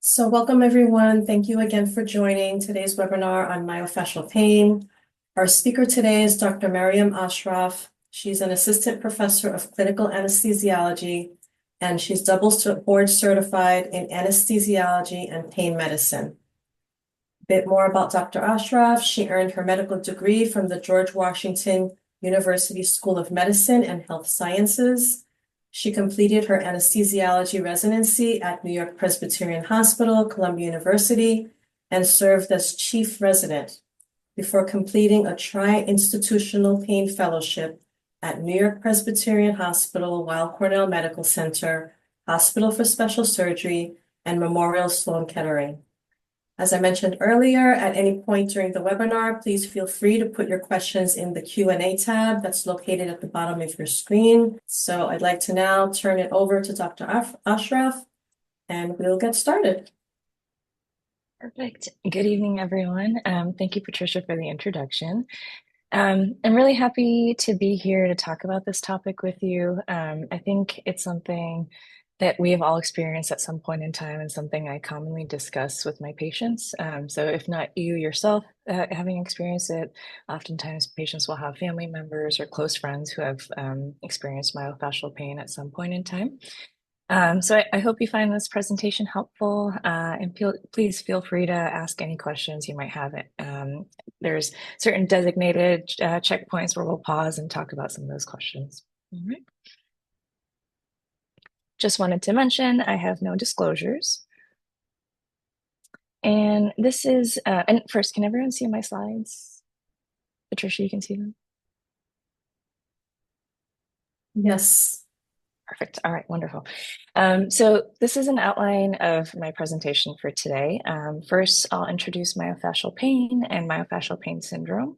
So welcome everyone. Thank you again for joining today's webinar on myofascial pain. Our speaker today is Dr. Mariam Ashraf. She's an assistant professor of clinical anesthesiology, and she's board certified in anesthesiology and pain medicine. A bit more about Dr. Ashraf. She earned her medical degree from the George Washington University School of Medicine and Health Sciences. She completed her anesthesiology residency at New York Presbyterian Hospital, Columbia University, and served as chief resident before completing a tri-institutional pain fellowship at New York Presbyterian Hospital, Weill Cornell Medical Center, Hospital for Special Surgery, and Memorial Sloan Kettering. As I mentioned earlier, at any point during the webinar, please feel free to put your questions in the Q&A tab that's located at the bottom of your screen. So I'd like to now turn it over to Dr. Ashraf, and we'll get started. Perfect. Good evening, everyone. Thank you, Patricia, for the introduction. I'm really happy to be here to talk about this topic with you. I think it's something that we have all experienced at some point in time and something I commonly discuss with my patients. So if not you yourself having experienced it, oftentimes patients will have family members or close friends who have experienced myofascial pain at some point in time. So I hope you find this presentation helpful, and please feel free to ask any questions you might have. There's certain designated checkpoints where we'll pause and talk about some of those questions. All right. Just wanted to mention I have no disclosures. And this is, and first, can everyone see my slides? Patricia, you can see them? Yes. Perfect. All right, wonderful. So this is an outline of my presentation for today. First, I'll introduce myofascial pain and myofascial pain syndrome.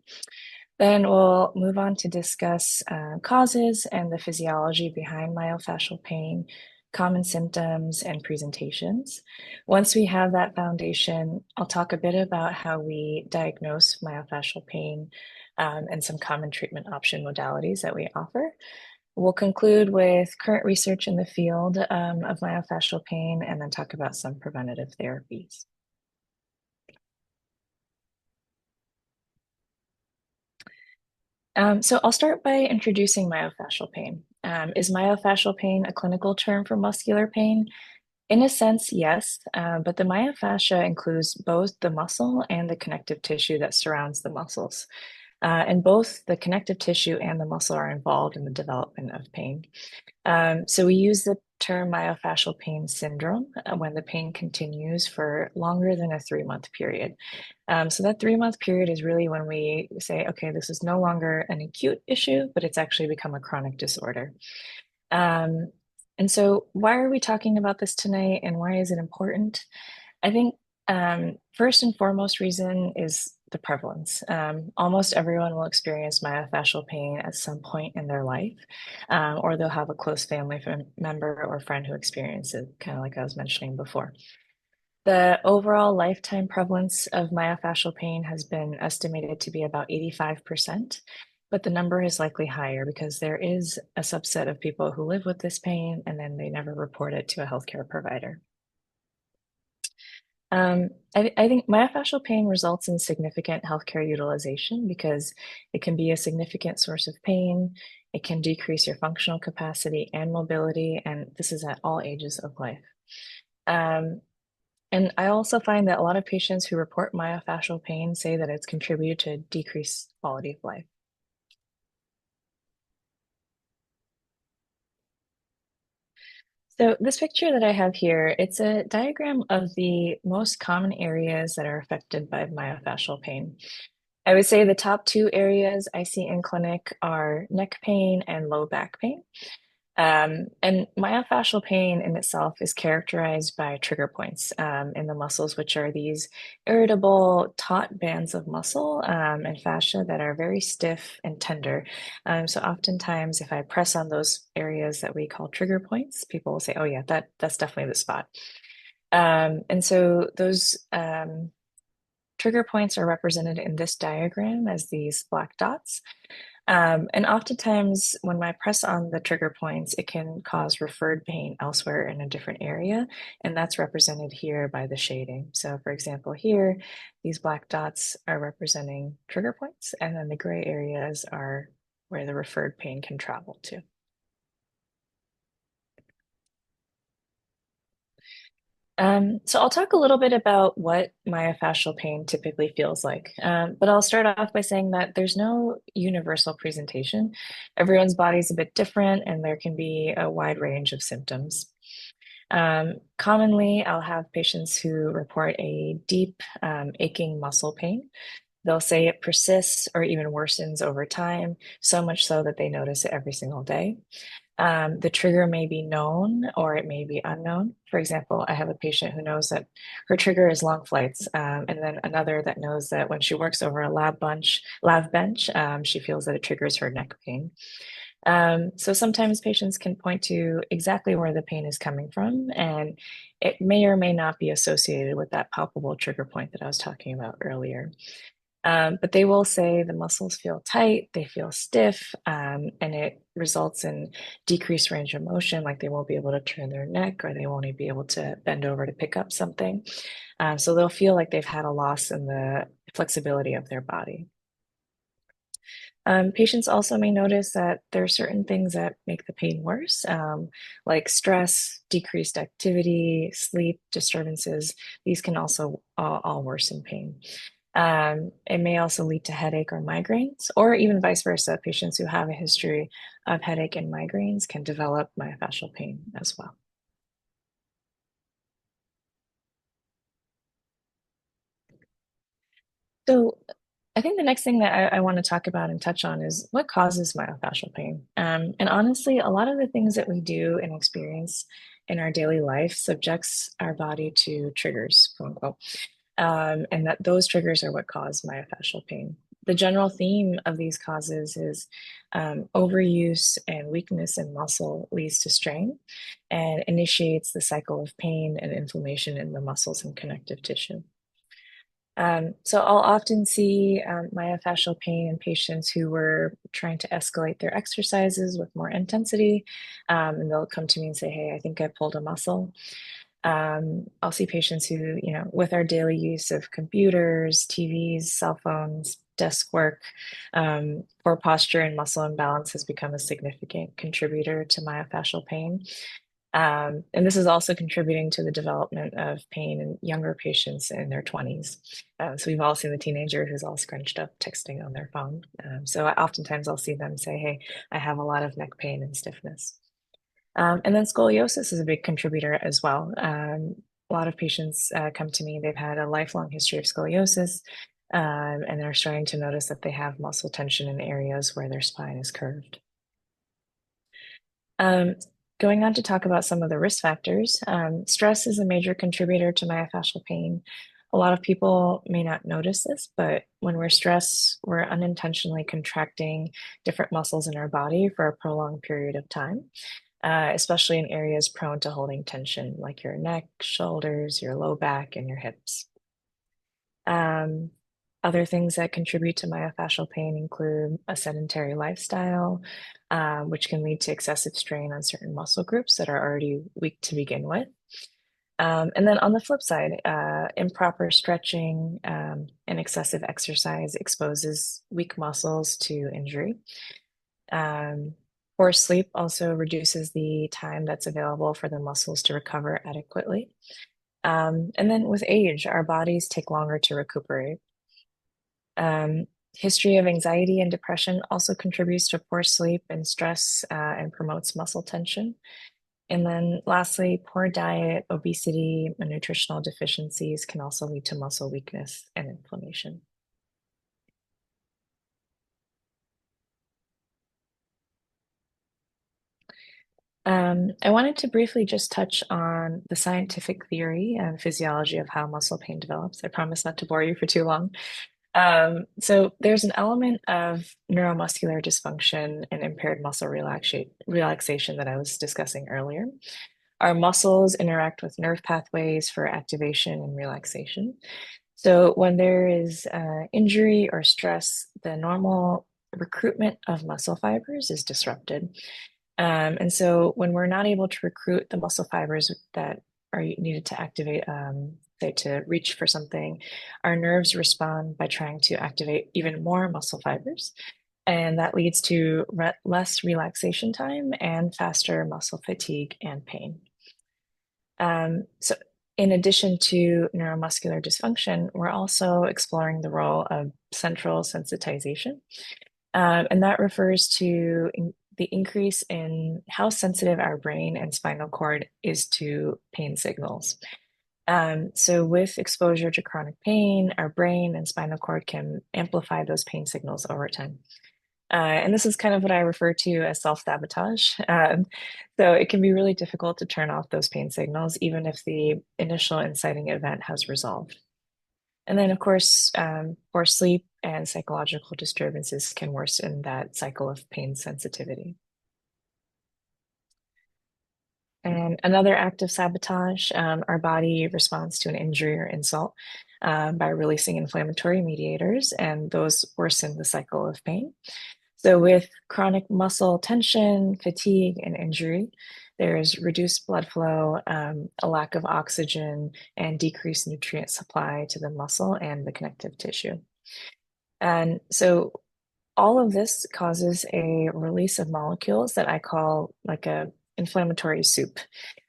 Then we'll move on to discuss causes and the physiology behind myofascial pain, common symptoms, and presentations. Once we have that foundation, I'll talk a bit about how we diagnose myofascial pain and some common treatment option modalities that we offer. We'll conclude with current research in the field of myofascial pain and then talk about some preventative therapies. So I'll start by introducing myofascial pain. Is myofascial pain a clinical term for muscular pain? In a sense, yes, but the myofascia includes both the muscle and the connective tissue that surrounds the muscles. And both the connective tissue and the muscle are involved in the development of pain. So we use the term myofascial pain syndrome when the pain continues for longer than a 3-month period. So that 3-month period is really when we say, okay, this is no longer an acute issue, but it's actually become a chronic disorder. And so why are we talking about this tonight and why is it important? I think first and foremost reason is the prevalence. Almost everyone will experience myofascial pain at some point in their life, or they'll have a close family member or friend who experiences it, kind of like I was mentioning before. The overall lifetime prevalence of myofascial pain has been estimated to be about 85%, but the number is likely higher because there is a subset of people who live with this pain and then they never report it to a healthcare provider. I think myofascial pain results in significant healthcare utilization because it can be a significant source of pain. It can decrease your functional capacity and mobility, and this is at all ages of life. And I also find that a lot of patients who report myofascial pain say that it's contributed to decreased quality of life. So this picture that I have here, it's a diagram of the most common areas that are affected by myofascial pain. I would say the top 2 areas I see in clinic are neck pain and low back pain. And myofascial pain in itself is characterized by trigger points in the muscles, which are these irritable, taut bands of muscle and fascia that are very stiff and tender. So oftentimes, if I press on those areas that we call trigger points, people will say, oh yeah, that's definitely the spot. And so those trigger points are represented in this diagram as these black dots. And oftentimes, when I press on the trigger points, it can cause referred pain elsewhere in a different area, and that's represented here by the shading. So, for example, here, these black dots are representing trigger points, and then the gray areas are where the referred pain can travel to. So I'll talk a little bit about what myofascial pain typically feels like. But I'll start off by saying that there's no universal presentation. Everyone's body is a bit different, and there can be a wide range of symptoms. Commonly, I'll have patients who report a deep, aching muscle pain. They'll say it persists or even worsens over time, so much so that they notice it every single day. The trigger may be known or it may be unknown. For example, I have a patient who knows that her trigger is long flights, and then another that knows that when she works over a lab bench, she feels that it triggers her neck pain. So sometimes patients can point to exactly where the pain is coming from, and it may or may not be associated with that palpable trigger point that I was talking about earlier. But they will say the muscles feel tight, they feel stiff, and it results in decreased range of motion, like they won't be able to turn their neck or they won't even be able to bend over to pick up something. So they'll feel like they've had a loss in the flexibility of their body. Patients also may notice that there are certain things that make the pain worse, like stress, decreased activity, sleep disturbances. These can also all worsen pain. It may also lead to headache or migraines, or even vice versa. Patients who have a history of headache and migraines can develop myofascial pain as well. So I think the next thing that I want to talk about and touch on is what causes myofascial pain. And honestly, a lot of the things that we do and experience in our daily life subjects our body to triggers, quote unquote, and that those triggers are what cause myofascial pain. The general theme of these causes is overuse and weakness in muscle leads to strain and initiates the cycle of pain and inflammation in the muscles and connective tissue. So I'll often see myofascial pain in patients who were trying to escalate their exercises with more intensity. And they'll come to me and say, "Hey, I think I pulled a muscle." I'll see patients who, with our daily use of computers, TVs, cell phones, desk work, poor posture and muscle imbalance has become a significant contributor to myofascial pain. And this is also contributing to the development of pain in younger patients in their 20s. So we've all seen the teenager who's all scrunched up texting on their phone. So oftentimes I'll see them say, "Hey, I have a lot of neck pain and stiffness." And then scoliosis is a big contributor as well. A lot of patients come to me, they've had a lifelong history of scoliosis, and they're starting to notice that they have muscle tension in areas where their spine is curved. Um, Going on to talk about some of the risk factors, stress is a major contributor to myofascial pain. A lot of people may not notice this, but when we're stressed, we're unintentionally contracting different muscles in our body for a prolonged period of time, especially in areas prone to holding tension, like your neck, shoulders, your low back, and your hips. Um, Other things that contribute to myofascial pain include a sedentary lifestyle, which can lead to excessive strain on certain muscle groups that are already weak to begin with. And then on the flip side, improper stretching and excessive exercise exposes weak muscles to injury. Um, Poor sleep also reduces the time that's available for the muscles to recover adequately. And then with age, our bodies take longer to recuperate. Um, History of anxiety and depression also contributes to poor sleep and stress and promotes muscle tension. And then lastly, poor diet, obesity, and nutritional deficiencies can also lead to muscle weakness and inflammation. I wanted to briefly just touch on the scientific theory and physiology of how muscle pain develops. I promise not to bore you for too long. So there's an element of neuromuscular dysfunction and impaired muscle relaxation that I was discussing earlier. Our muscles interact with nerve pathways for activation and relaxation. So when there is injury or stress, the normal recruitment of muscle fibers is disrupted. And so when we're not able to recruit the muscle fibers that are needed to activate, say, to reach for something, our nerves respond by trying to activate even more muscle fibers. And that leads to less relaxation time and faster muscle fatigue and pain. So, in addition to neuromuscular dysfunction, we're also exploring the role of central sensitization. And that refers to the increase in how sensitive our brain and spinal cord is to pain signals. So, with exposure to chronic pain, our brain and spinal cord can amplify those pain signals over time. And this is kind of what I refer to as self-sabotage. So it can be really difficult to turn off those pain signals, even if the initial inciting event has resolved. And then, of course, poor sleep and psychological disturbances can worsen that cycle of pain sensitivity. And another act of sabotage, our body responds to an injury or insult by releasing inflammatory mediators, and those worsen the cycle of pain. So, with chronic muscle tension, fatigue, and injury, there's reduced blood flow, a lack of oxygen, and decreased nutrient supply to the muscle and the connective tissue. And so, all of this causes a release of molecules that I call like a inflammatory soup.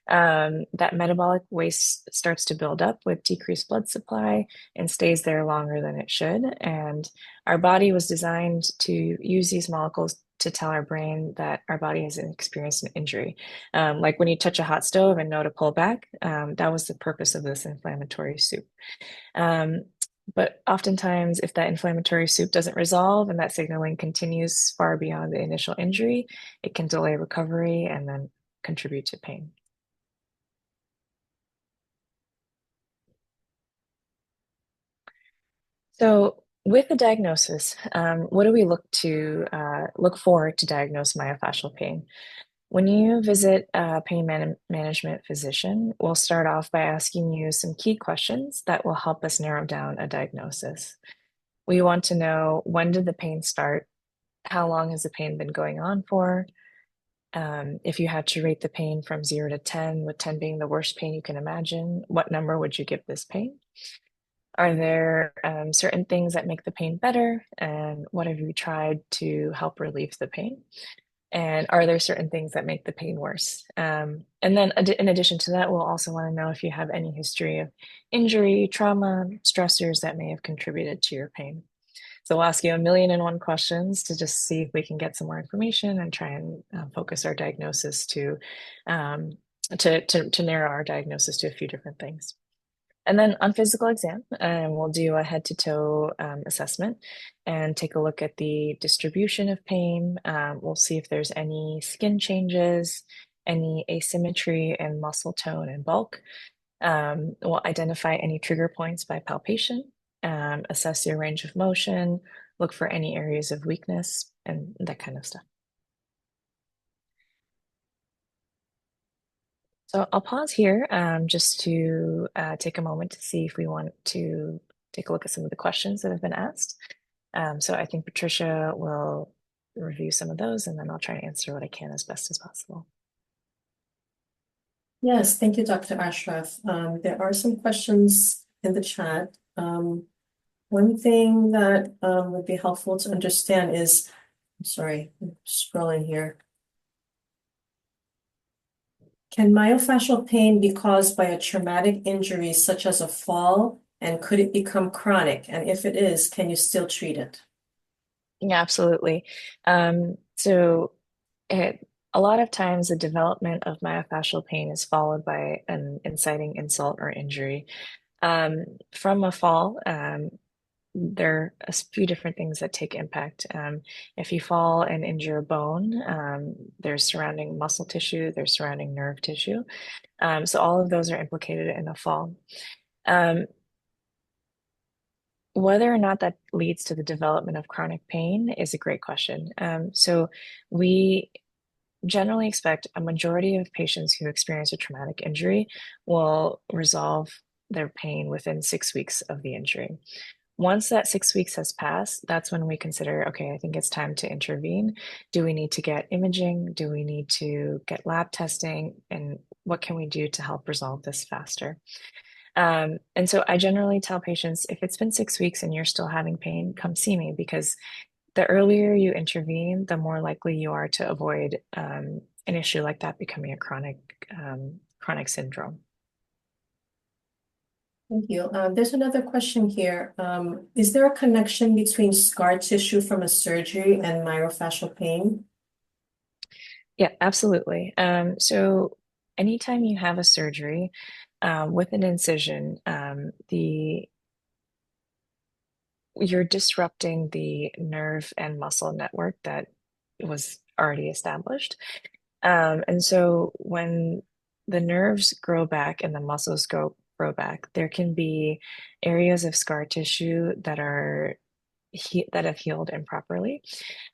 That metabolic waste starts to build up with decreased blood supply and stays there longer than it should. And our body was designed to use these molecules to tell our brain that our body has experienced an injury. Like when you touch a hot stove and know to pull back, that was the purpose of this inflammatory soup. Um, but oftentimes, if that inflammatory soup doesn't resolve and that signaling continues far beyond the initial injury, it can delay recovery and then contribute to pain. So, with the diagnosis, what do we look for to diagnose myofascial pain? When you visit a management physician, we'll start off by asking you some key questions that will help us narrow down a diagnosis. We want to know, when did the pain start? How long has the pain been going on for? If you had to rate the pain from 0 to 10, with 10 being the worst pain you can imagine, what number would you give this pain? Are there certain things that make the pain better? And what have you tried to help relieve the pain? And are there certain things that make the pain worse? And then in addition to that, we'll also want to know if you have any history of injury, trauma, stressors that may have contributed to your pain. So we'll ask you a million and one questions to just see if we can get some more information and try and focus our diagnosis to narrow our diagnosis to a few different things. And then on physical exam, we'll do a head to toe assessment and take a look at the distribution of pain. We'll see if there's any skin changes, any asymmetry in muscle tone and bulk. We'll identify any trigger points by palpation, assess your range of motion, look for any areas of weakness, and that kind of stuff. So I'll pause here just to take a moment to see if we want to take a look at some of the questions that have been asked. So I think Patricia will review some of those, and then I'll try to answer what I can as best as possible. Yes, thank you, Dr. Ashraf. There are some questions in the chat. One thing that would be helpful to understand is, I'm sorry, I'm scrolling here. Can myofascial pain be caused by a traumatic injury such as a fall, and could it become chronic? And if it is, can you still treat it? Yeah, absolutely. So a lot of times the development of myofascial pain is followed by an inciting insult or injury. From a fall, there are a few different things that take impact. If you fall and injure a bone, there's surrounding muscle tissue, there's surrounding nerve tissue. So all of those are implicated in a fall. Whether or not that leads to the development of chronic pain is a great question. So we generally expect a majority of patients who experience a traumatic injury will resolve their pain within 6 weeks of the injury. Once that 6 weeks has passed, that's when we consider, okay, I think it's time to intervene. Do we need to get imaging? Do we need to get lab testing? And what can we do to help resolve this faster? And so I generally tell patients if it's been 6 weeks and you're still having pain, come see me because the earlier you intervene, the more likely you are to avoid an issue like that becoming a chronic syndrome. Thank you. There's another question here. Is there a connection between scar tissue from a surgery and myofascial pain? Yeah, absolutely. So anytime you have a surgery with an incision, the you're disrupting the nerve and muscle network that was already established. And so when the nerves grow back and the muscles grow back, there can be areas of scar tissue that that have healed improperly,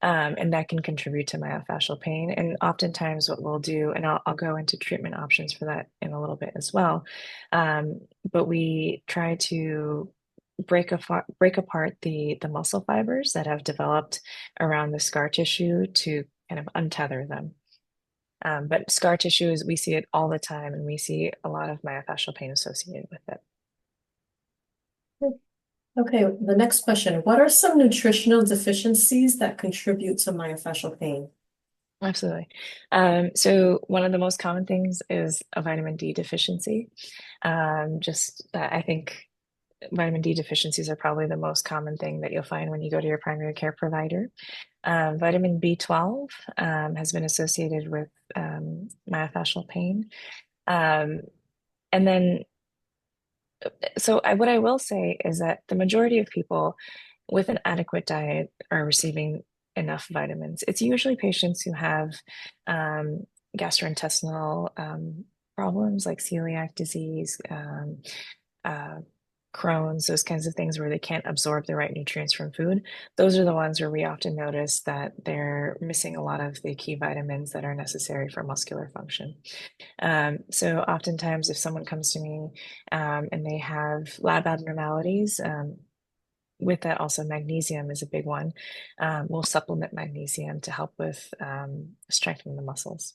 and that can contribute to myofascial pain. And oftentimes, what we'll do, and I'll go into treatment options for that in a little bit as well, but we try to break apart the muscle fibers that have developed around the scar tissue to kind of untether them. But scar tissue is we see it all the time, and we see a lot of myofascial pain associated with it. Okay, the next question. What are some nutritional deficiencies that contribute to myofascial pain? Absolutely. So one of the most common things is a vitamin D deficiency. I think vitamin D deficiencies are probably the most common thing that you'll find when you go to your primary care provider. Vitamin B12 has been associated with myofascial pain. Um, and then, what I will say is that the majority of people with an adequate diet are receiving enough vitamins. It's usually patients who have um, gastrointestinal problems like celiac disease, uh, Crohn's, those kinds of things where they can't absorb the right nutrients from food. Those are the ones where we often notice that they're missing a lot of the key vitamins that are necessary for muscular function. So oftentimes if someone comes to me and they have lab abnormalities, with that also magnesium is a big one. We'll supplement magnesium to help with strengthening the muscles.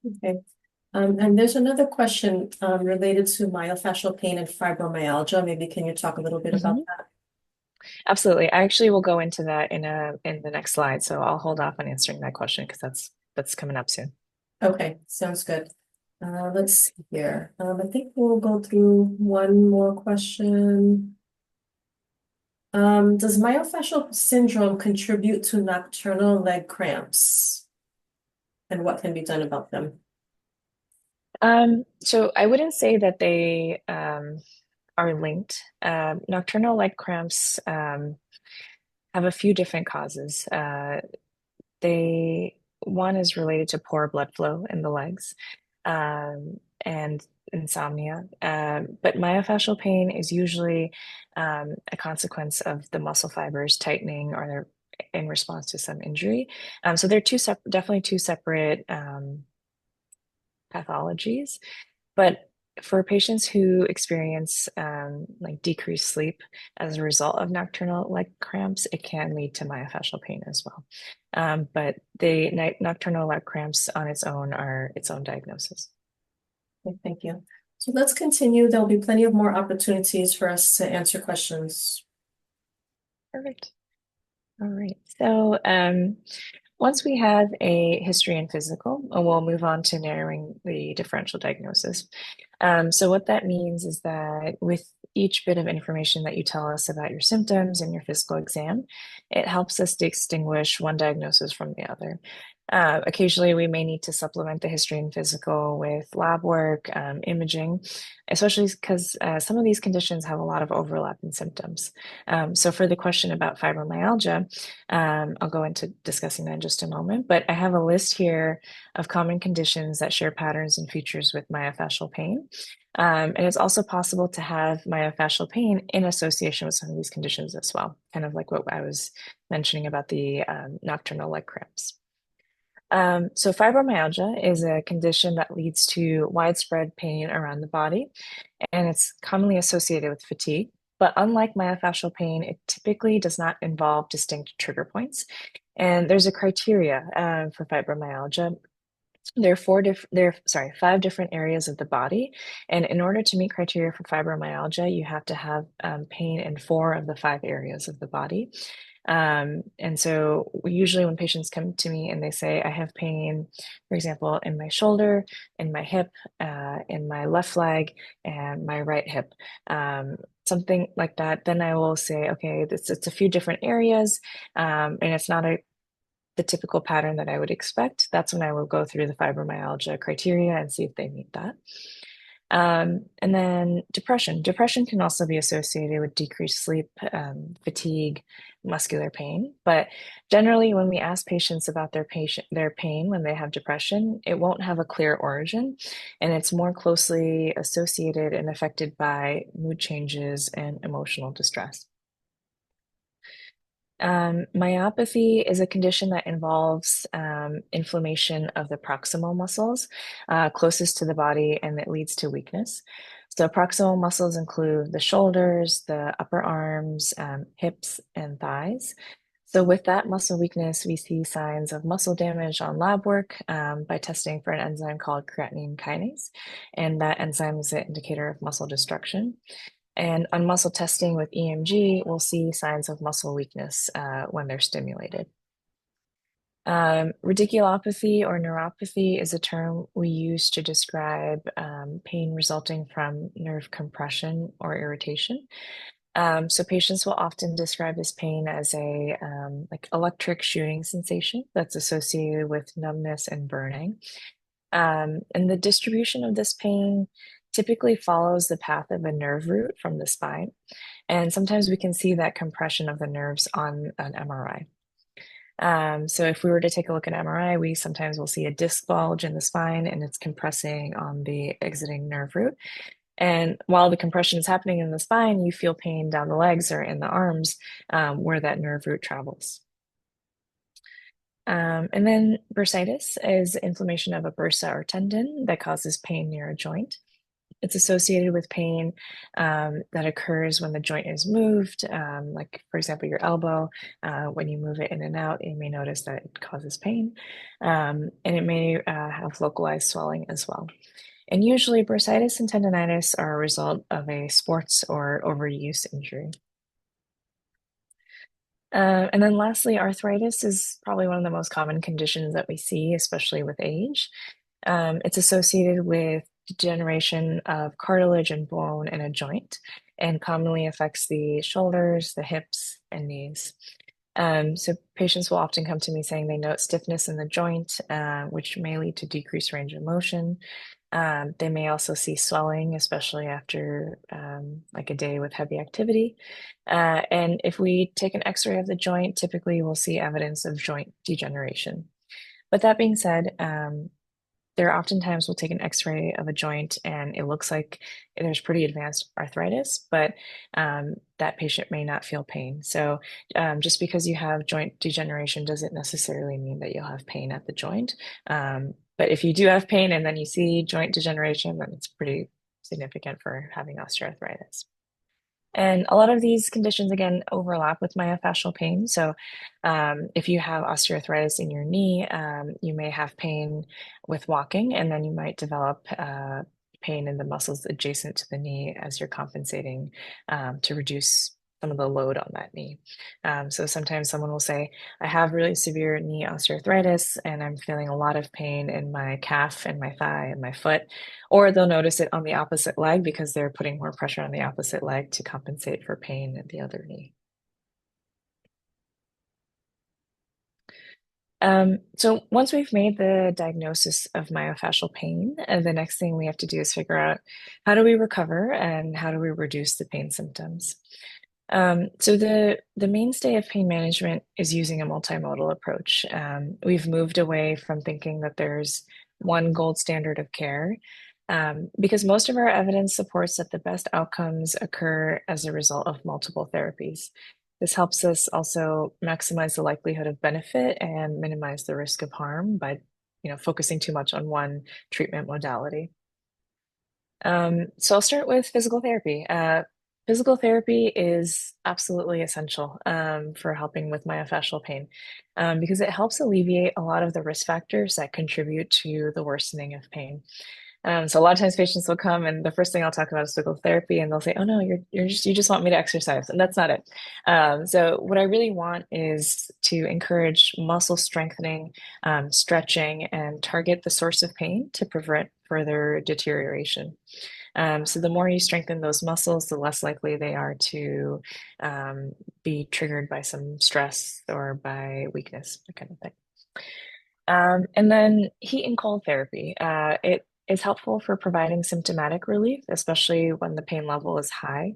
Okay. And there's another question related to myofascial pain and fibromyalgia. Maybe can you talk a little bit about Mhm. that? Absolutely. I actually will go into that in the next slide. So I'll hold off on answering that question because that's coming up soon. Okay, sounds good. Let's see here. I think we'll go through one more question. Does myofascial syndrome contribute to nocturnal leg cramps? And what can be done about them? So I wouldn't say that they are linked. Nocturnal leg cramps have a few different causes. They One is related to poor blood flow in the legs, and insomnia. But myofascial pain is usually a consequence of the muscle fibers tightening or they're in response to some injury. So they're definitely two separate pathologies. But for patients who experience like decreased sleep as a result of nocturnal leg cramps, it can lead to myofascial pain as well. But the nocturnal leg cramps on its own are its own diagnosis. Okay, thank you. So let's continue. There'll be plenty of more opportunities for us to answer questions. Perfect. All right. So once we have a history and physical, we'll move on to narrowing the differential diagnosis. So what that means is that with each bit of information that you tell us about your symptoms and your physical exam, it helps us distinguish one diagnosis from the other. Occasionally, we may need to supplement the history and physical with lab work, imaging, especially because some of these conditions have a lot of overlap in symptoms. So for the question about fibromyalgia, I'll go into discussing that in just a moment, but I have a list here of common conditions that share patterns and features with myofascial pain. And it's also possible to have myofascial pain in association with some of these conditions as well, kind of like what I was mentioning about the nocturnal leg cramps. So fibromyalgia is a condition that leads to widespread pain around the body, and it's commonly associated with fatigue. But unlike myofascial pain, it typically does not involve distinct trigger points. And there's a criteria for fibromyalgia. There are 5 different areas of the body, and in order to meet criteria for fibromyalgia, you have to have pain in 4 of the 5 areas of the body. And so usually when patients come to me and they say, I have pain, for example, in my shoulder, in my hip, in my left leg, and my right hip, something like that, then I will say, okay, it's a few different areas, and it's not the typical pattern that I would expect. That's when I will go through the fibromyalgia criteria and see if they meet that. And then depression. Depression can also be associated with decreased sleep, fatigue, muscular pain. But generally, when we ask patients about their pain when they have depression, it won't have a clear origin, and it's more closely associated and affected by mood changes and emotional distress. Myopathy is a condition that involves inflammation of the proximal muscles closest to the body, and it leads to weakness. So, proximal muscles include the shoulders, the upper arms, hips, and thighs. So, with that muscle weakness, we see signs of muscle damage on lab work by testing for an enzyme called creatinine kinase. And that enzyme is an indicator of muscle destruction. And on muscle testing with EMG, we'll see signs of muscle weakness when they're stimulated. Radiculopathy or neuropathy is a term we use to describe pain resulting from nerve compression or irritation. So patients will often describe this pain as a like electric shooting sensation that's associated with numbness and burning. And the distribution of this pain typically follows the path of a nerve root from the spine. And sometimes we can see that compression of the nerves on an MRI. So if we were to take a look at MRI, we sometimes will see a disc bulge in the spine and it's compressing on the exiting nerve root. And while the compression is happening in the spine, you feel pain down the legs or in the arms where that nerve root travels. And then bursitis is inflammation of a bursa or tendon that causes pain near a joint. It's associated with pain that occurs when the joint is moved, like, for example, your elbow. When you move it in and out, you may notice that it causes pain, and it may have localized swelling as well. And usually, bursitis and tendonitis are a result of a sports or overuse injury. And then lastly, arthritis is probably one of the most common conditions that we see, especially with age. It's associated with degeneration of cartilage and bone in a joint and commonly affects the shoulders, the hips, and knees. So patients will often come to me saying they note stiffness in the joint, which may lead to decreased range of motion. They may also see swelling, especially after like a day with heavy activity. And if we take an x-ray of the joint, typically we'll see evidence of joint degeneration. But that being said, there are oftentimes we'll take an x-ray of a joint and it looks like there's pretty advanced arthritis, but that patient may not feel pain. So just because you have joint degeneration doesn't necessarily mean that you'll have pain at the joint. But if you do have pain and then you see joint degeneration, then it's pretty significant for having osteoarthritis. And a lot of these conditions, again, overlap with myofascial pain. So, if you have osteoarthritis in your knee, you may have pain with walking, and then you might develop pain in the muscles adjacent to the knee as you're compensating to reduce some of the load on that knee. So sometimes someone will say, I have really severe knee osteoarthritis, and I'm feeling a lot of pain in my calf and my thigh and my foot. Or they'll notice it on the opposite leg because they're putting more pressure on the opposite leg to compensate for pain in the other knee. So once we've made the diagnosis of myofascial pain, the next thing we have to do is figure out how do we recover and how do we reduce the pain symptoms. So the mainstay of pain management is using a multimodal approach. We've moved away from thinking that there's one gold standard of care, because most of our evidence supports that the best outcomes occur as a result of multiple therapies. This helps us also maximize the likelihood of benefit and minimize the risk of harm by, focusing too much on one treatment modality. So I'll start with physical therapy. Physical therapy is absolutely essential for helping with myofascial pain because it helps alleviate a lot of the risk factors that contribute to the worsening of pain. So a lot of times patients will come and the first thing I'll talk about is physical therapy and they'll say, "Oh no, you just want me to exercise," and that's not it. So what I really want is to encourage muscle strengthening, stretching, and target the source of pain to prevent further deterioration. So the more you strengthen those muscles, the less likely they are to be triggered by some stress or by weakness, that kind of thing. And then heat and cold therapy. It is helpful for providing symptomatic relief, especially when the pain level is high.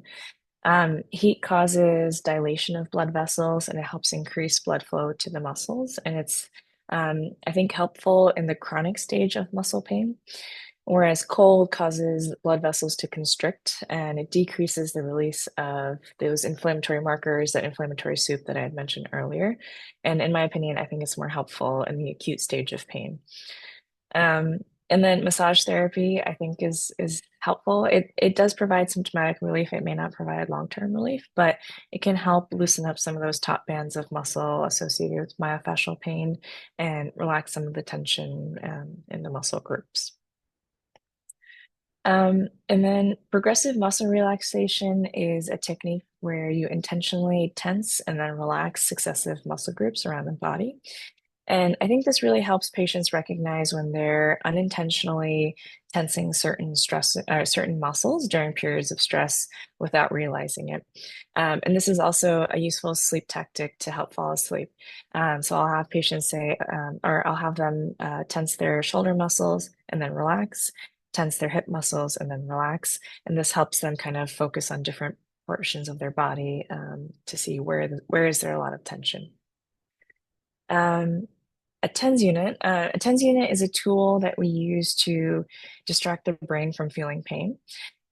Heat causes dilation of blood vessels and it helps increase blood flow to the muscles. And it's, I think, helpful in the chronic stage of muscle pain. Whereas cold causes blood vessels to constrict and it decreases the release of those inflammatory markers, that inflammatory soup that I had mentioned earlier. And in my opinion, I think it's more helpful in the acute stage of pain. Um, and then massage therapy, I think, is helpful. It does provide symptomatic relief. It may not provide long-term relief, but it can help loosen up some of those top bands of muscle associated with myofascial pain and relax some of the tension in the muscle groups. And then progressive muscle relaxation is a technique where you intentionally tense and then relax successive muscle groups around the body. And I think this really helps patients recognize when they're unintentionally tensing certain muscles during periods of stress without realizing it. And this is also a useful sleep tactic to help fall asleep. So I'll have patients say, or I'll have them tense their shoulder muscles and then relax, tense their hip muscles and then relax. And this helps them kind of focus on different portions of their body to see where is there a lot of tension. Um, a TENS unit is a tool that we use to distract the brain from feeling pain.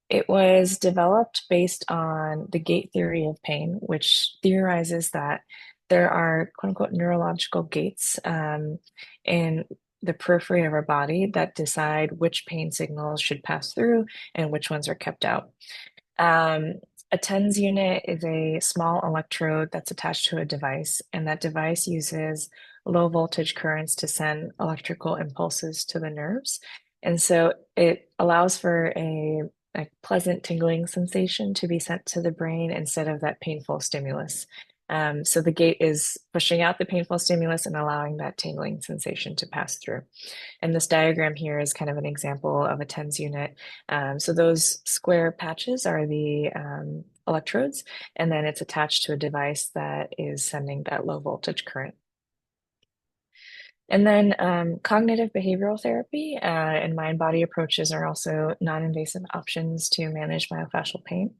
It was developed based on the gate theory of pain, which theorizes that there are quote unquote neurological gates in the periphery of our body that decide which pain signals should pass through and which ones are kept out. Um, a TENS unit is a small electrode that's attached to a device, and that device uses low voltage currents to send electrical impulses to the nerves. And so it allows for a pleasant tingling sensation to be sent to the brain instead of that painful stimulus. So the gate is pushing out the painful stimulus and allowing that tingling sensation to pass through. And this diagram here is kind of an example of a TENS unit. So those square patches are the electrodes, and then it's attached to a device that is sending that low voltage current. And then cognitive behavioral therapy and mind body approaches are also non-invasive options to manage myofascial pain.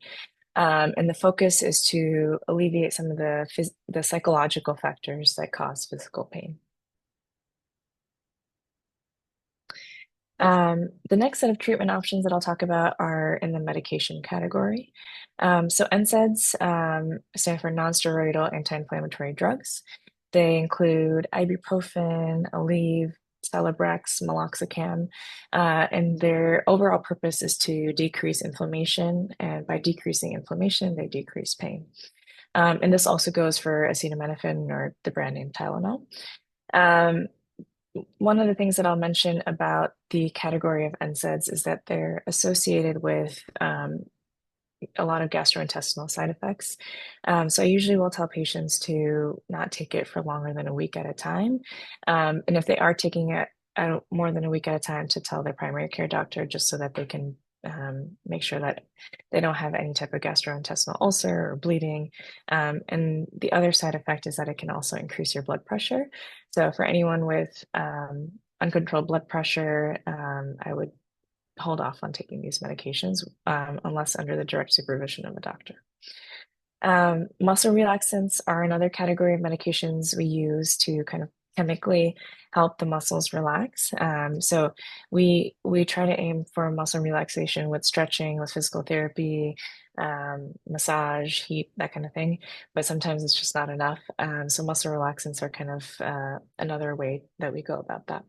And the focus is to alleviate some of the psychological factors that cause physical pain. The next set of treatment options that I'll talk about are in the medication category. So NSAIDs stand for non-steroidal anti-inflammatory drugs. They include ibuprofen, Aleve, Celebrex, meloxicam, and their overall purpose is to decrease inflammation. And by decreasing inflammation, they decrease pain. And this also goes for acetaminophen or the brand name Tylenol. Um, One of the things that I'll mention about the category of NSAIDs is that they're associated with a lot of gastrointestinal side effects. So I usually will tell patients to not take it for longer than a week at a time. And if they are taking it more than a week at a time, to tell their primary care doctor just so that they can make sure that they don't have any type of gastrointestinal ulcer or bleeding. And the other side effect is that it can also increase your blood pressure. So for anyone with uncontrolled blood pressure, I would hold off on taking these medications unless under the direct supervision of a doctor. Muscle relaxants are another category of medications we use to kind of chemically help the muscles relax. So we try to aim for muscle relaxation with stretching, with physical therapy, massage, heat, that kind of thing. But sometimes it's just not enough. So muscle relaxants are kind of another way that we go about that.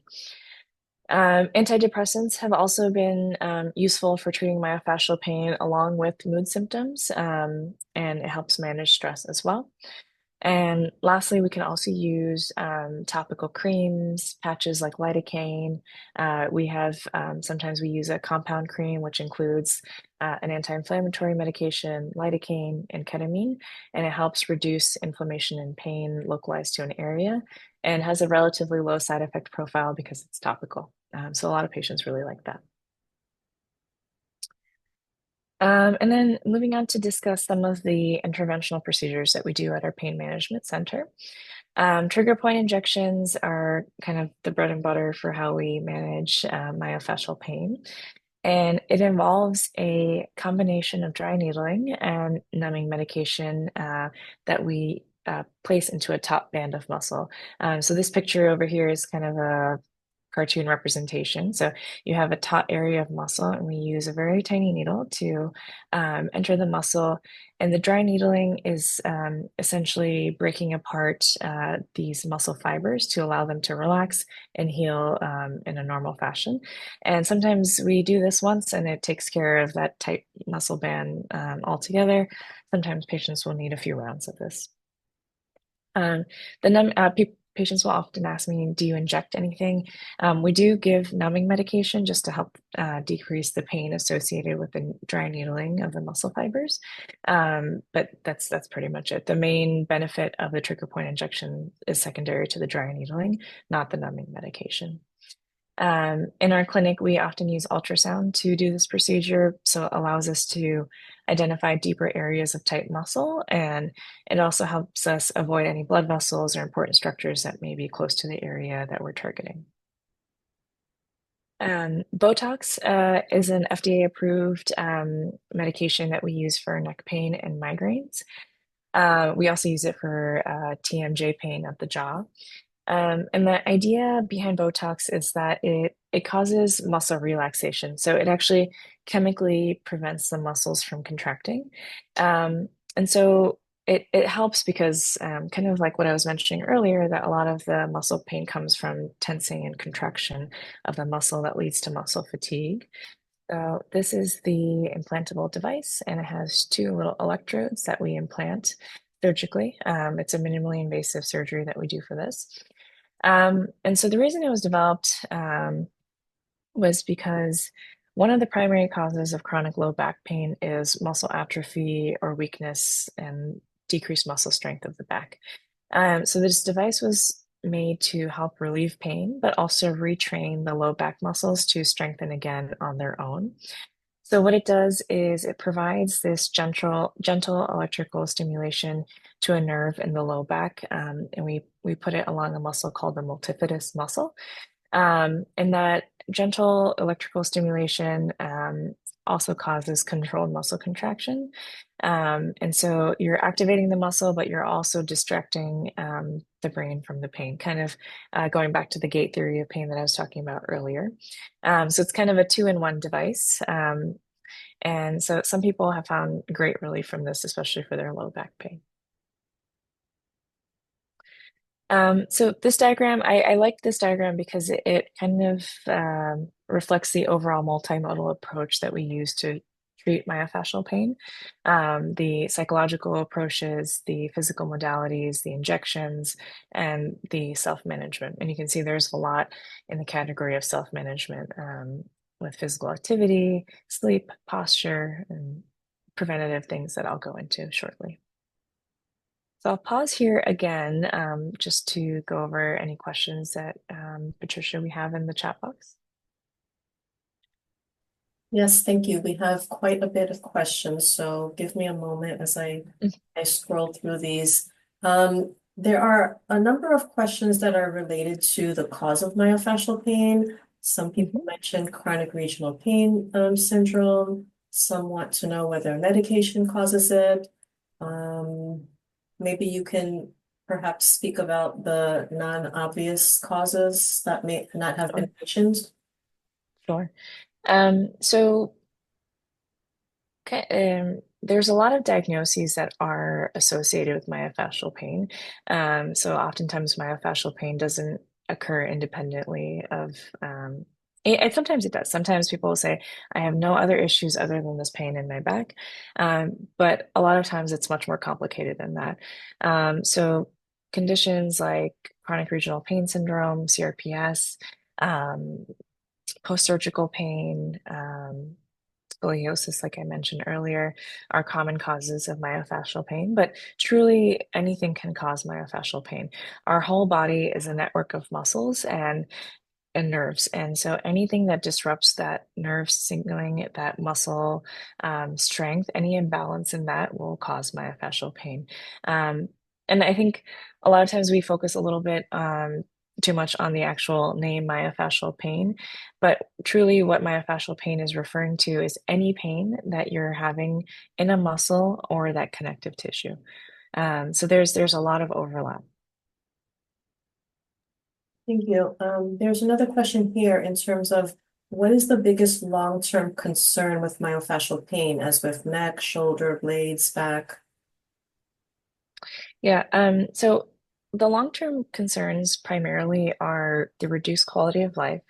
Antidepressants have also been useful for treating myofascial pain along with mood symptoms, and it helps manage stress as well. And lastly, we can also use topical creams, patches like lidocaine. We have sometimes we use a compound cream, which includes an anti-inflammatory medication, lidocaine, and ketamine, and it helps reduce inflammation and pain localized to an area, and has a relatively low side effect profile because it's topical. So a lot of patients really like that. And then moving on to discuss some of the interventional procedures that we do at our pain management center. Trigger point injections are kind of the bread and butter for how we manage myofascial pain. And it involves a combination of dry needling and numbing medication that we place into a top band of muscle. So this picture over here is kind of a cartoon representation. So you have a taut area of muscle, and we use a very tiny needle to enter the muscle. And the dry needling is essentially breaking apart these muscle fibers to allow them to relax and heal in a normal fashion. And sometimes we do this once, and it takes care of that tight muscle band altogether. Sometimes patients will need a few rounds of this. Um, Patients will often ask me, do you inject anything? We do give numbing medication just to help decrease the pain associated with the dry needling of the muscle fibers. But that's pretty much it. The main benefit of the trigger point injection is secondary to the dry needling, not the numbing medication. In our clinic, we often use ultrasound to do this procedure, so it allows us to identify deeper areas of tight muscle, and it also helps us avoid any blood vessels or important structures that may be close to the area that we're targeting. Botox is an FDA-approved medication that we use for neck pain and migraines. We also use it for TMJ pain of the jaw. And the idea behind Botox is that it causes muscle relaxation. So it actually chemically prevents the muscles from contracting. And so it helps because kind of like what I was mentioning earlier, that a lot of the muscle pain comes from tensing and contraction of the muscle that leads to muscle fatigue. So this is the implantable device, and it has two little electrodes that we implant surgically. It's a minimally invasive surgery that we do for this. And so the reason it was developed was because one of the primary causes of chronic low back pain is muscle atrophy or weakness and decreased muscle strength of the back. So this device was made to help relieve pain, but also retrain the low back muscles to strengthen again on their own. So what it does is it provides this gentle electrical stimulation to a nerve in the low back, and we put it along a muscle called the multifidus muscle. And that gentle electrical stimulation also causes controlled muscle contraction. And so you're activating the muscle, but you're also distracting the brain from the pain, kind of going back to the gate theory of pain that I was talking about earlier. So it's kind of a two-in-one device. And so some people have found great relief from this, especially for their low back pain. So this diagram, I like this diagram because it kind of reflects the overall multimodal approach that we use to treat myofascial pain. The psychological approaches, the physical modalities, the injections, and the self-management. And you can see there's a lot in the category of self-management with physical activity, sleep, posture, and preventative things that I'll go into shortly. So I'll pause here again just to go over any questions that Patricia, we have in the chat box. Yes, thank you. We have quite a bit of questions, so give me a moment as I scroll through these. There are a number of questions that are related to the cause of myofascial pain. Some people mentioned chronic regional pain syndrome. Some want to know whether medication causes it. Maybe you can perhaps speak about the non-obvious causes that may not have been mentioned. Sure. So there's a lot of diagnoses that are associated with myofascial pain. So oftentimes myofascial pain doesn't occur independently of Sometimes it does. Sometimes people will say, I have no other issues other than this pain in my back. But a lot of times it's much more complicated than that. So conditions like chronic regional pain syndrome, CRPS, um, post-surgical pain, scoliosis, like I mentioned earlier, are common causes of myofascial pain, but truly anything can cause myofascial pain. Our whole body is a network of muscles and nerves. And so anything that disrupts that nerve signaling, that muscle strength, any imbalance in that will cause myofascial pain. Um, and I think a lot of times we focus a little bit too much on the actual name myofascial pain, but truly what myofascial pain is referring to is any pain that you're having in a muscle or that connective tissue. So there's a lot of overlap. Thank you. There's another question here in terms of what is the biggest long-term concern with myofascial pain, as with neck, shoulder, blades, back? Yeah, so the long-term concerns primarily are the reduced quality of life,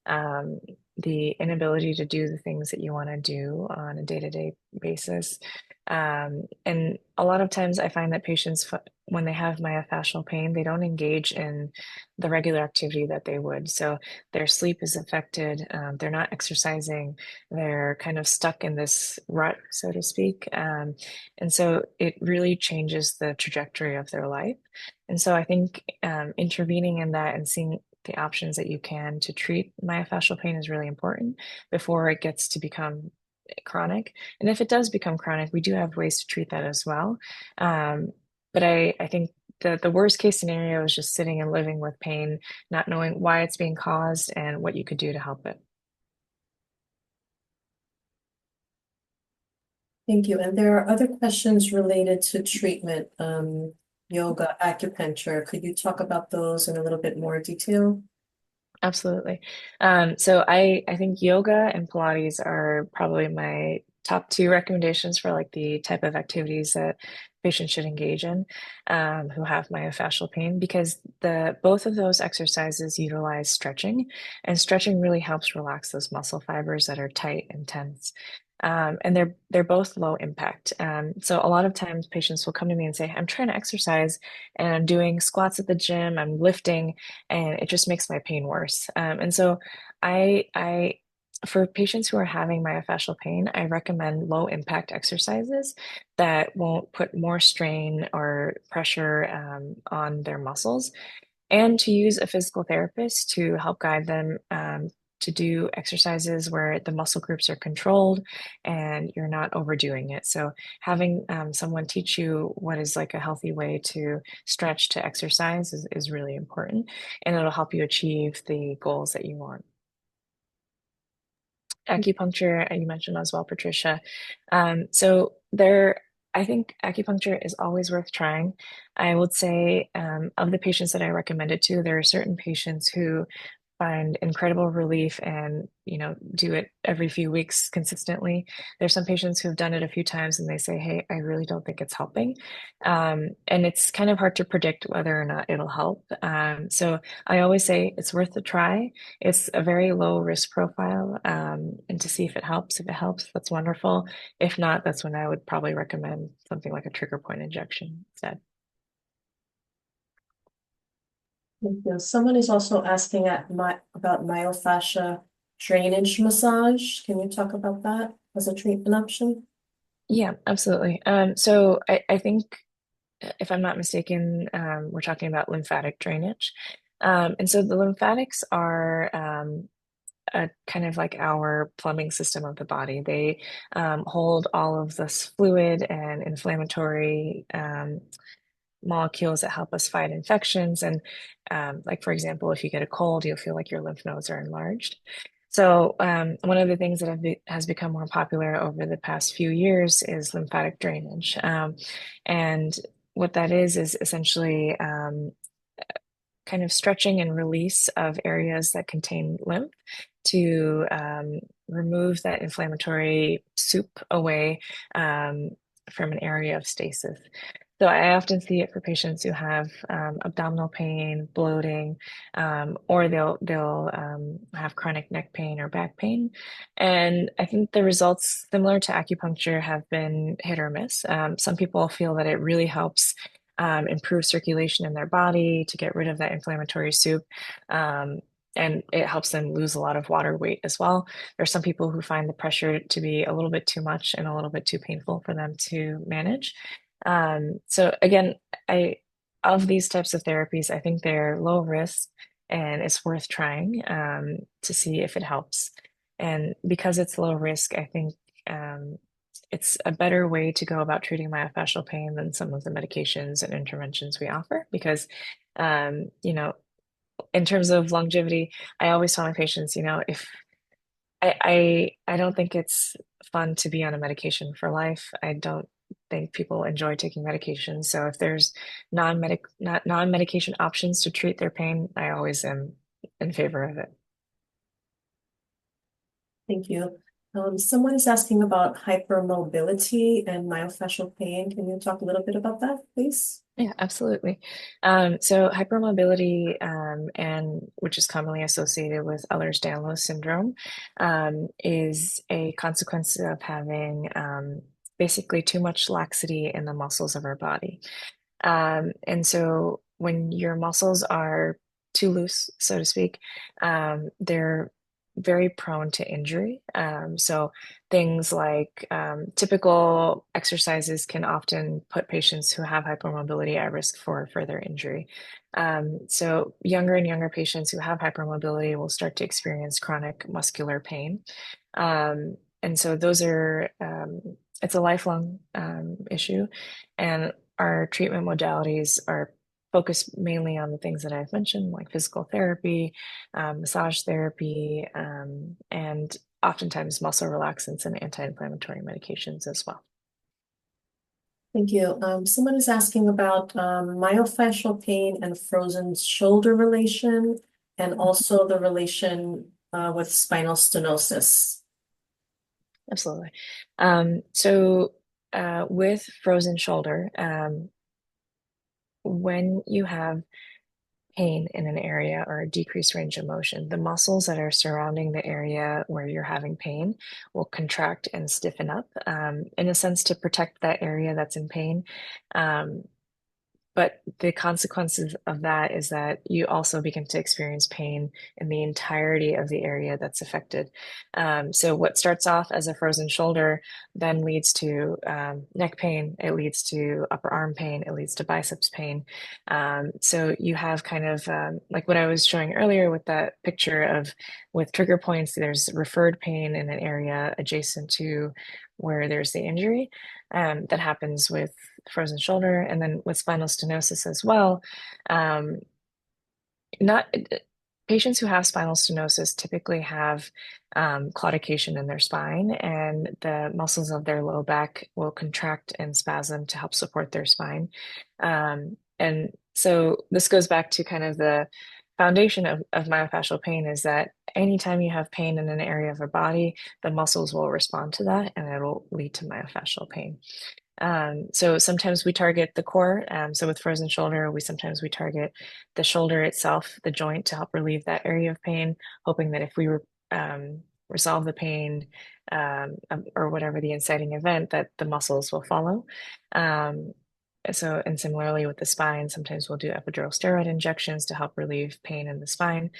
um, the inability to do the things that you want to do on a day-to-day basis. And a lot of times I find that patients, when they have myofascial pain, they don't engage in the regular activity that they would. So their sleep is affected, they're not exercising, they're kind of stuck in this rut, so to speak. And so it really changes the trajectory of their life. And so I think intervening in that and seeing the options that you can to treat myofascial pain is really important before it gets to become chronic. And if it does become chronic, we do have ways to treat that as well. But I think the worst case scenario is just sitting and living with pain, not knowing why it's being caused and what you could do to help it. Thank you. And there are other questions related to treatment, yoga, acupuncture. Could you talk about those in a little bit more detail? Absolutely. So I think yoga and Pilates are probably my top two recommendations for like the type of activities that patients should engage in who have myofascial pain because the both of those exercises utilize stretching, and stretching really helps relax those muscle fibers that are tight and tense. And they're both low impact. So a lot of times patients will come to me and say, I'm trying to exercise and I'm doing squats at the gym, I'm lifting, and it just makes my pain worse. And so I for patients who are having myofascial pain, I recommend low impact exercises that won't put more strain or pressure on their muscles, and to use a physical therapist to help guide them to do exercises where the muscle groups are controlled and you're not overdoing it. So having someone teach you what is like a healthy way to stretch to exercise is really important, and it'll help you achieve the goals that you want. Acupuncture, you mentioned as well, Patricia. So there, I think acupuncture is always worth trying. I would say of the patients that I recommend it to, there are certain patients who find incredible relief and do it every few weeks consistently. There's some patients who've done it a few times and they say, hey, I really don't think it's helping. And it's kind of hard to predict whether or not it'll help. So I always say it's worth a try. It's a very low risk profile, and to see if it helps. If it helps, that's wonderful. If not, that's when I would probably recommend something like a trigger point injection instead. Thank you. Someone is also asking about myofascia drainage massage. Can you talk about that as a treatment option? Yeah, absolutely. So I think, if I'm not mistaken, we're talking about lymphatic drainage. And so the lymphatics are a kind of like our plumbing system of the body. They hold all of this fluid and inflammatory molecules that help us fight infections. And like, for example, if you get a cold, you'll feel like your lymph nodes are enlarged. So one of the things that has become more popular over the past few years is lymphatic drainage. And what that is essentially kind of stretching and release of areas that contain lymph to remove that inflammatory soup away, from an area of stasis. So I often see it for patients who have abdominal pain, bloating, or they'll have chronic neck pain or back pain. And I think the results, similar to acupuncture, have been hit or miss. Some people feel that it really helps improve circulation in their body to get rid of that inflammatory soup. And it helps them lose a lot of water weight as well. There's some people who find the pressure to be a little bit too much and a little bit too painful for them to manage. So again, I of these types of therapies, I think they're low risk and it's worth trying to see if it helps. And because it's low risk, I think it's a better way to go about treating myofascial pain than some of the medications and interventions we offer. Because, you know, in terms of longevity, I always tell my patients, you know, if I don't think it's fun to be on a medication for life. I don't think people enjoy taking medication. So if there's non-medication options to treat their pain, I always am in favor of it. Thank you. Someone is asking about hypermobility and myofascial pain. Can you talk a little bit about that, please? Yeah, absolutely. So hypermobility, and which is commonly associated with Ehlers-Danlos syndrome, is a consequence of having basically too much laxity in the muscles of our body. And so when your muscles are too loose, so to speak, they're very prone to injury. So things like typical exercises can often put patients who have hypermobility at risk for further injury. So younger and younger patients who have hypermobility will start to experience chronic muscular pain. And so those are, it's a lifelong issue. And our treatment modalities are focused mainly on the things that I've mentioned, like physical therapy, massage therapy, and oftentimes muscle relaxants and anti-inflammatory medications as well. Thank you. Someone is asking about myofascial pain and frozen shoulder relation, and also the relation with spinal stenosis. Absolutely. So with frozen shoulder, when you have pain in an area or a decreased range of motion, the muscles that are surrounding the area where you're having pain will contract and stiffen up, in a sense to protect that area that's in pain. But the consequences of that is that you also begin to experience pain in the entirety of the area that's affected. So what starts off as a frozen shoulder then leads to neck pain, it leads to upper arm pain, it leads to biceps pain. So you have kind of like what I was showing earlier with that picture of with trigger points, there's referred pain in an area adjacent to where there's the injury. That happens with frozen shoulder and then with spinal stenosis as well. Not patients who have spinal stenosis typically have claudication in their spine, and the muscles of their low back will contract and spasm to help support their spine. And so this goes back to kind of the foundation of myofascial pain is that anytime you have pain in an area of a body, the muscles will respond to that and it'll lead to myofascial pain. So sometimes we target the core. So with frozen shoulder, we target the shoulder itself, the joint to help relieve that area of pain, hoping that if we resolve the pain or whatever the inciting event, that the muscles will follow. And similarly with the spine, sometimes we'll do epidural steroid injections to help relieve pain in the spine,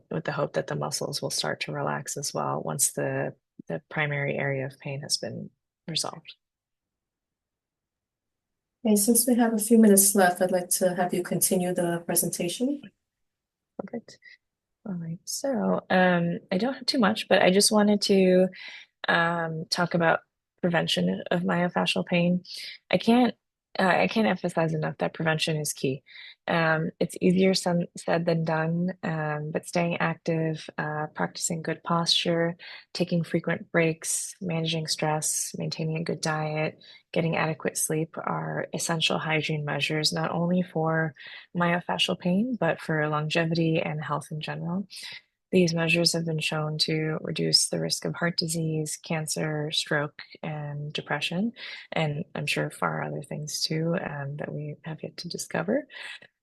with the hope that the muscles will start to relax as well once the primary area of pain has been resolved. Okay, since we have a few minutes left, I'd like to have you continue the presentation. Perfect. All right. So I don't have too much, but I just wanted to talk about prevention of myofascial pain. I can't emphasize enough that prevention is key. It's easier said than done, but staying active, practicing good posture, taking frequent breaks, managing stress, maintaining a good diet, getting adequate sleep are essential hygiene measures, not only for myofascial pain, but for longevity and health in general. These measures have been shown to reduce the risk of heart disease, cancer, stroke, and depression, and I'm sure far other things too that we have yet to discover.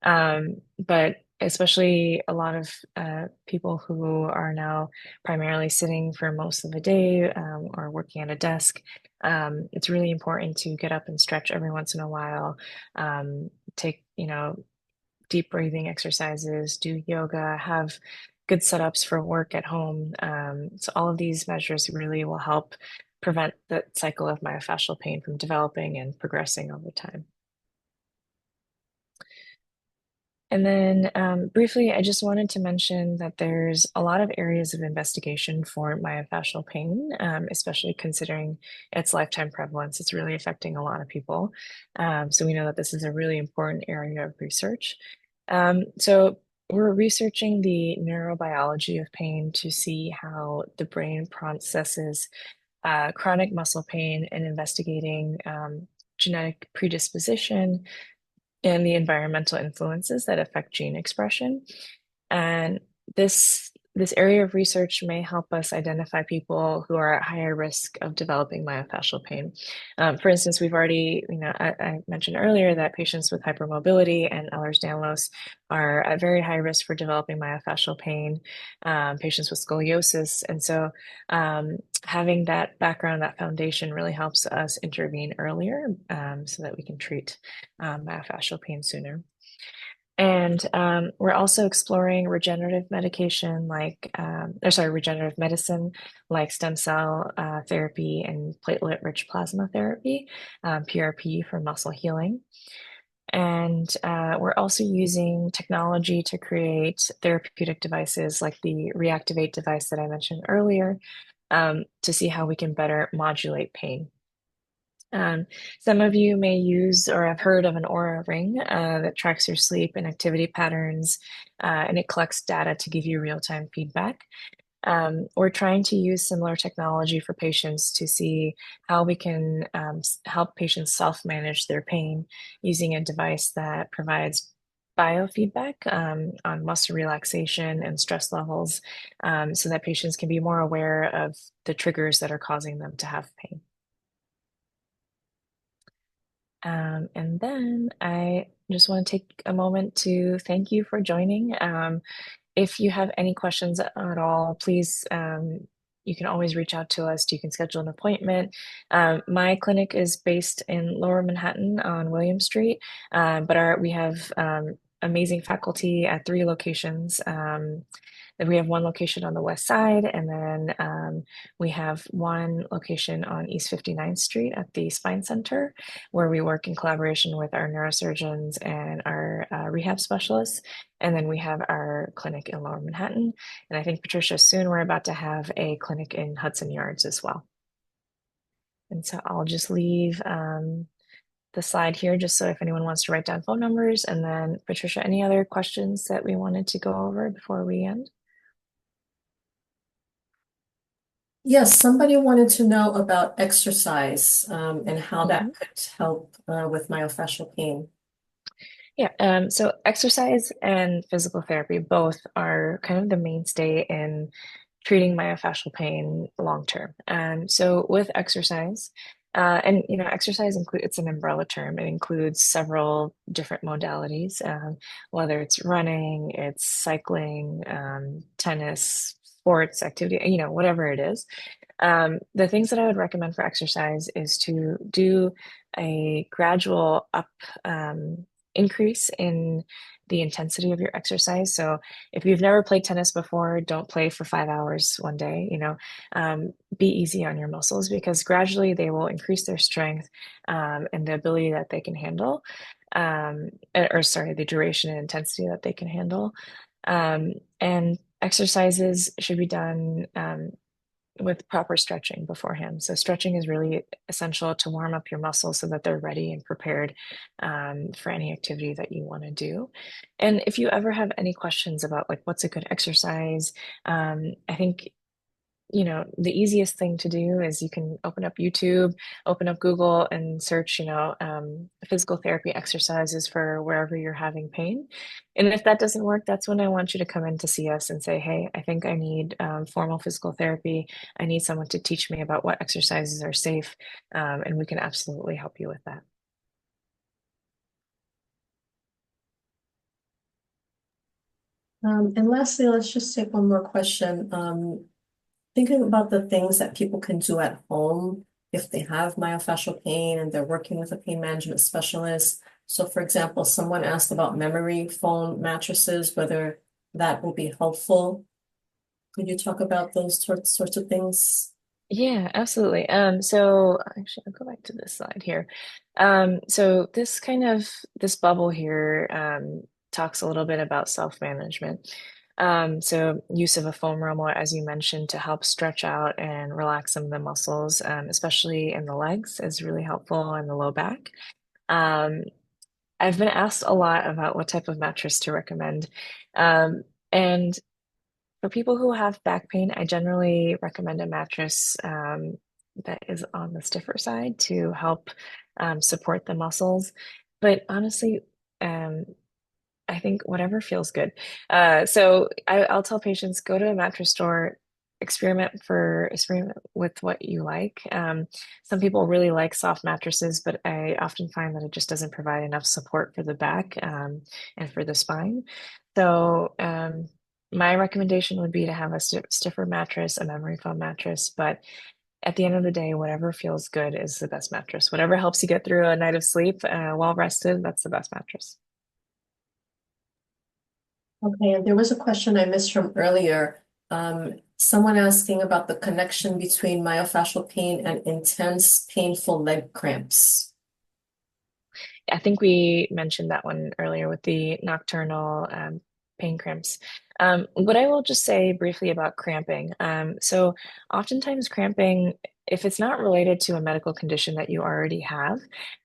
But especially a lot of people who are now primarily sitting for most of the day or working at a desk, it's really important to get up and stretch every once in a while. Take, deep breathing exercises, do yoga, have good setups for work at home. So all of these measures really will help prevent the cycle of myofascial pain from developing and progressing over time. And then briefly, I just wanted to mention that there's a lot of areas of investigation for myofascial pain, especially considering its lifetime prevalence. It's really affecting a lot of people. So we know that this is a really important area of research. So we're researching the neurobiology of pain to see how the brain processes chronic muscle pain and investigating genetic predisposition and the environmental influences that affect gene expression. And this area of research may help us identify people who are at higher risk of developing myofascial pain. For instance, we've already, I mentioned earlier that patients with hypermobility and Ehlers-Danlos are at very high risk for developing myofascial pain, patients with scoliosis. And so having that background, that foundation really helps us intervene earlier so that we can treat myofascial pain sooner. And we're also exploring regenerative medication regenerative medicine like stem cell therapy and platelet-rich plasma therapy, PRP for muscle healing. And we're also using technology to create therapeutic devices like the Reactivate device that I mentioned earlier to see how we can better modulate pain. Some of you may use or have heard of an Aura ring that tracks your sleep and activity patterns, and it collects data to give you real-time feedback. We're trying to use similar technology for patients to see how we can help patients self-manage their pain using a device that provides biofeedback on muscle relaxation and stress levels so that patients can be more aware of the triggers that are causing them to have pain. And then I just want to take a moment to thank you for joining. If you have any questions at all, please, you can always reach out to us. You can schedule an appointment. My clinic is based in Lower Manhattan on William Street, but we have amazing faculty at 3 locations. We have one location on the west side, and then we have one location on East 59th Street at the Spine Center, where we work in collaboration with our neurosurgeons and our rehab specialists. And then we have our clinic in Lower Manhattan. And I think, Patricia, soon we're about to have a clinic in Hudson Yards as well. And so I'll just leave the slide here just so if anyone wants to write down phone numbers. And then, Patricia, any other questions that we wanted to go over before we end? Yes, somebody wanted to know about exercise and how that could help with myofascial pain. Yeah, so exercise and physical therapy both are kind of the mainstay in treating myofascial pain long term. So with exercise, and exercise it's an umbrella term. It includes several different modalities, whether it's running, it's cycling, tennis, sports activity, whatever it is. The things that I would recommend for exercise is to do a gradual increase in the intensity of your exercise. So if you've never played tennis before, don't play for 5 hours one day, be easy on your muscles because gradually they will increase their strength and the ability that they can handle, the duration and intensity that they can handle. And exercises should be done with proper stretching beforehand. So stretching is really essential to warm up your muscles so that they're ready and prepared for any activity that you want to do. And if you ever have any questions about like what's a good exercise, I think the easiest thing to do is you can open up YouTube, open up Google, and search, physical therapy exercises for wherever you're having pain. And if that doesn't work, that's when I want you to come in to see us and say, hey, I think I need formal physical therapy. I need someone to teach me about what exercises are safe, and we can absolutely help you with that. And lastly, let's just take one more question. Thinking about the things that people can do at home if they have myofascial pain and they're working with a pain management specialist. So, for example, someone asked about memory foam mattresses, whether that will be helpful. Could you talk about those sorts of things? Yeah, absolutely. So actually I'll go back to this slide here. So this bubble here talks a little bit about self-management. So use of a foam roller, as you mentioned, to help stretch out and relax some of the muscles, especially in the legs, is really helpful in the low back. Um, I've been asked a lot about what type of mattress to recommend. And for people who have back pain, I generally recommend a mattress that is on the stiffer side to help support the muscles. But honestly, um, I think whatever feels good. I'll tell patients go to a mattress store, experiment with what you like. Some people really like soft mattresses, but I often find that it just doesn't provide enough support for the back and for the spine. So my recommendation would be to have a stiffer mattress, a memory foam mattress, but at the end of the day, whatever feels good is the best mattress. Whatever helps you get through a night of sleep well rested, that's the best mattress. Okay, and there was a question I missed from earlier. Someone asking about the connection between myofascial pain and intense, painful leg cramps. I think we mentioned that one earlier with the nocturnal pain cramps. What I will just say briefly about cramping. So oftentimes cramping, if it's not related to a medical condition that you already have,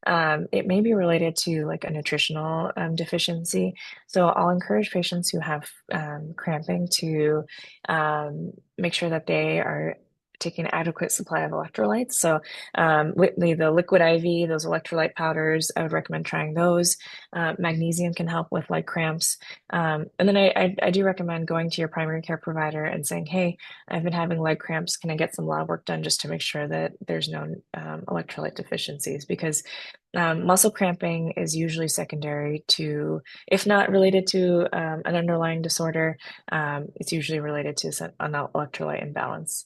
it may be related to like a nutritional deficiency. So I'll encourage patients who have cramping to make sure that they are taking an adequate supply of electrolytes. So with the liquid IV, those electrolyte powders, I would recommend trying those. Magnesium can help with leg cramps. And then I do recommend going to your primary care provider and saying, hey, I've been having leg cramps. Can I get some lab work done just to make sure that there's no electrolyte deficiencies? Because muscle cramping is usually secondary to, if not related to an underlying disorder, it's usually related to an electrolyte imbalance.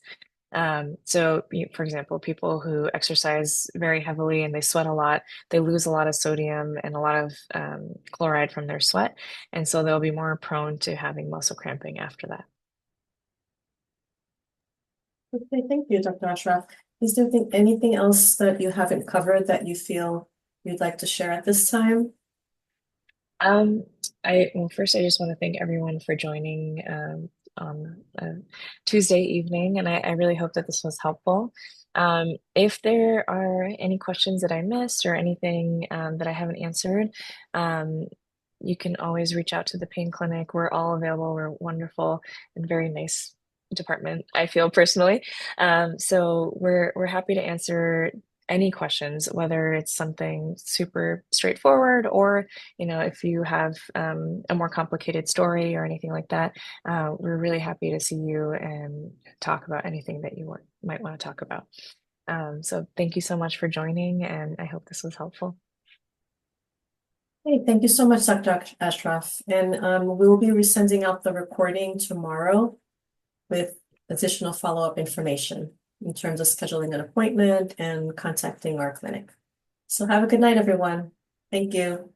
For example, people who exercise very heavily and they sweat a lot, they lose a lot of sodium and a lot of chloride from their sweat. And so they'll be more prone to having muscle cramping after that. Okay, thank you, Dr. Ashraf. Is there anything else that you haven't covered that you feel you'd like to share at this time? Um, well, first, I just want to thank everyone for joining on a Tuesday evening, and I really hope that this was helpful. If there are any questions that I missed or anything that I haven't answered, um, you can always reach out to the pain clinic. We're all available. We're wonderful and very nice department, I feel personally. So we're happy to answer any questions, whether it's something super straightforward or if you have a more complicated story or anything like that, we're really happy to see you and talk about anything that you might want to talk about. So thank you so much for joining, and I hope this was helpful. Hey, thank you so much, Dr. Ashraf. And we will be resending out the recording tomorrow with additional follow-up information in terms of scheduling an appointment and contacting our clinic. So have a good night, everyone. Thank you.